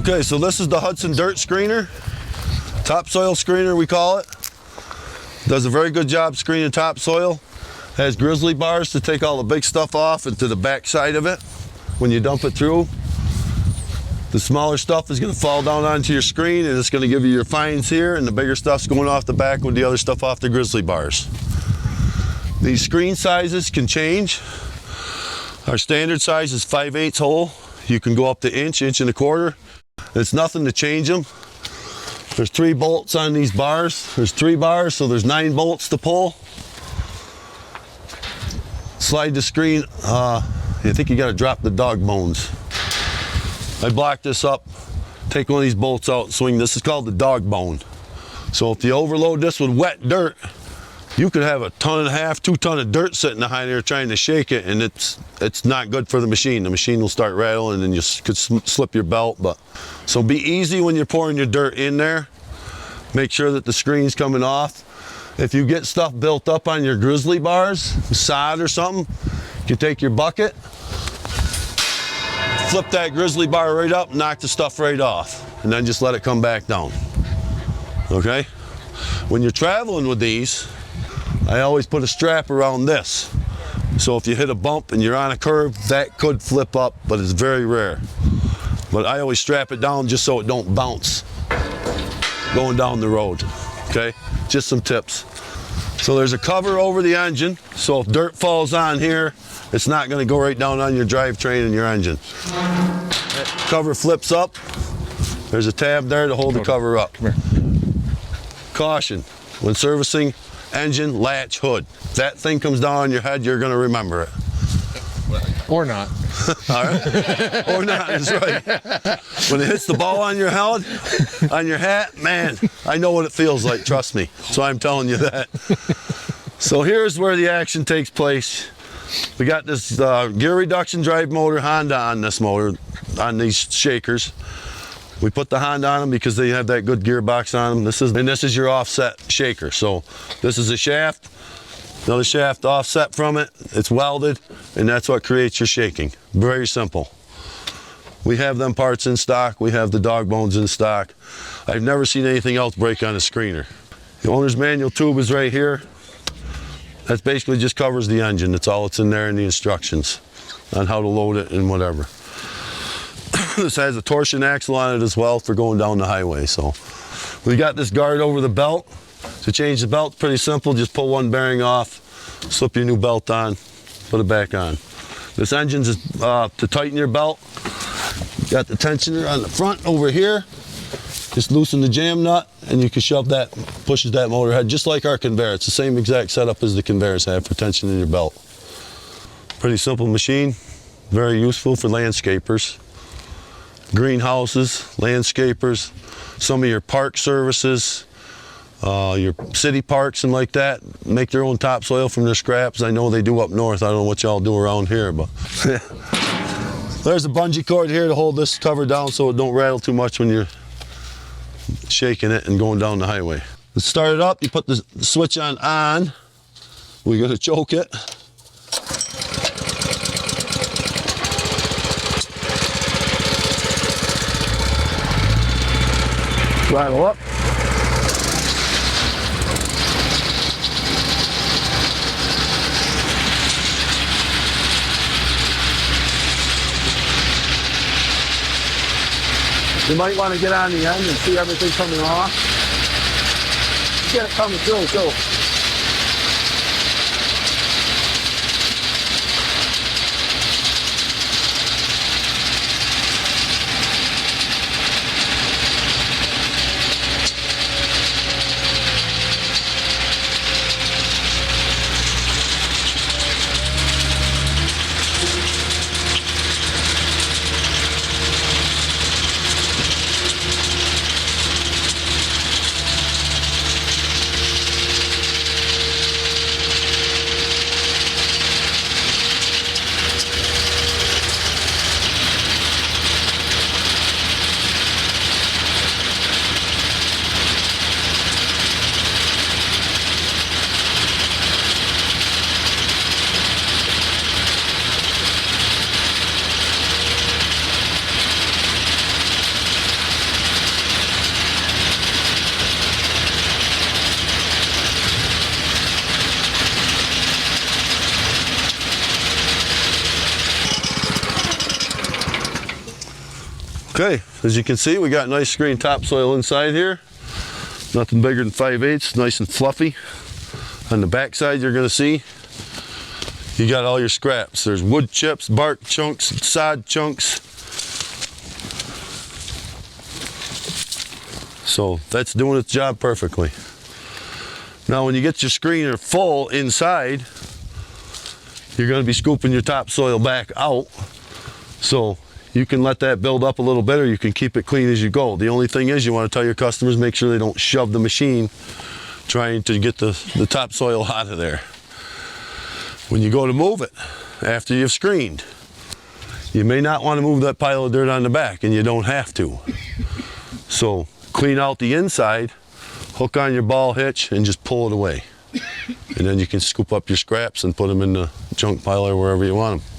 Okay, so this is the Hudson dirt screener, topsoil screener we call it. Does a very good job screening topsoil. Has grizzly bars to take all the big stuff off into the back side of it when you dump it through. The smaller stuff is going to fall down onto your screen and it's going to give you your fines here, and the bigger stuff's going off the back with the other stuff off the grizzly bars. These screen sizes can change. Our standard size is 5/8 hole. You can go up to inch and a quarter. It's nothing to change them. There's 3 bolts on these bars. There's 3 bars, so there's 9 bolts to pull. Slide the screen. I think you got to drop the dog bones. I block this up, take one of these bolts out and swing. This is called the dog bone. So if you overload this with wet dirt, you could have 1.5 tons, 2 tons of dirt sitting behind there trying to shake it, and it's not good for the machine. The machine will start rattling and you could slip your belt. So be easy when you're pouring your dirt in there. Make sure that the screen's coming off. If you get stuff built up on your grizzly bars, sod or something, you can take your bucket, flip that grizzly bar right up, knock the stuff right off, and then just let it come back down. Okay? When you're traveling with these, I always put a strap around this. So if you hit a bump and you're on a curve, that could flip up, but it's very rare. But I always strap it down just so it don't bounce going down the road. Okay? Just some tips. So there's a cover over the engine, so if dirt falls on here, it's not going to go right down on your drivetrain and your engine. That cover flips up. There's a tab there to hold the cover up. Come here. Caution, when servicing engine, latch, hood. If that thing comes down on your head, you're going to remember it. Or not. All right? Or not, that's right. When it hits the ball on your head, on your hat, man, I know what it feels like, trust me. So I'm telling you that. So here's where the action takes place. We got this gear reduction drive motor Honda on this motor, on these shakers. We put the Honda on them because they have that good gearbox on them. This is your offset shaker. So this is a shaft, another shaft offset from it. It's welded, and that's what creates your shaking. Very simple. We have them parts in stock. We have the dog bones in stock. I've never seen anything else break on a screener. The owner's manual tube is right here. That basically just covers the engine. That's all that's in there in the instructions on how to load it and whatever. This has a torsion axle on it as well for going down the highway. So we got this guard over the belt. To change the belt, pretty simple. Just pull one bearing off, slip your new belt on, put it back on. This engine's to tighten your belt. Got the tensioner on the front over here. Just loosen the jam nut and you can shove that, pushes that motor head just like our conveyor. It's the same exact setup as the conveyors have for tensioning your belt. Pretty simple machine, very useful for landscapers, greenhouses, landscapers, some of your park services, your city parks and like that, make their own topsoil from their scraps. I know they do up north. I don't know what y'all do around here, but there's a bungee cord here to hold this cover down so it don't rattle too much when you're shaking it and going down the highway. To start it up, you put the switch on. We're going to choke it. Rattle up. You might want to get on the end and see everything coming off. Get it coming through too. Okay, as you can see, we got nice green topsoil inside here. Nothing bigger than 5/8, nice and fluffy. On the back side, you're gonna see you got all your scraps. There's wood chips, bark chunks, sod chunks. So that's doing its job perfectly. Now when you get your screener full inside, you're gonna be scooping your topsoil back out. So you can let that build up a little bit, or you can keep it clean as you go. The only thing is you want to tell your customers, make sure they don't shove the machine trying to get the topsoil out of there. When you go to move it, after you've screened, you may not want to move that pile of dirt on the back, and you don't have to. So clean out the inside, hook on your ball hitch, and just pull it away. And then you can scoop up your scraps and put them in the junk pile or wherever you want them.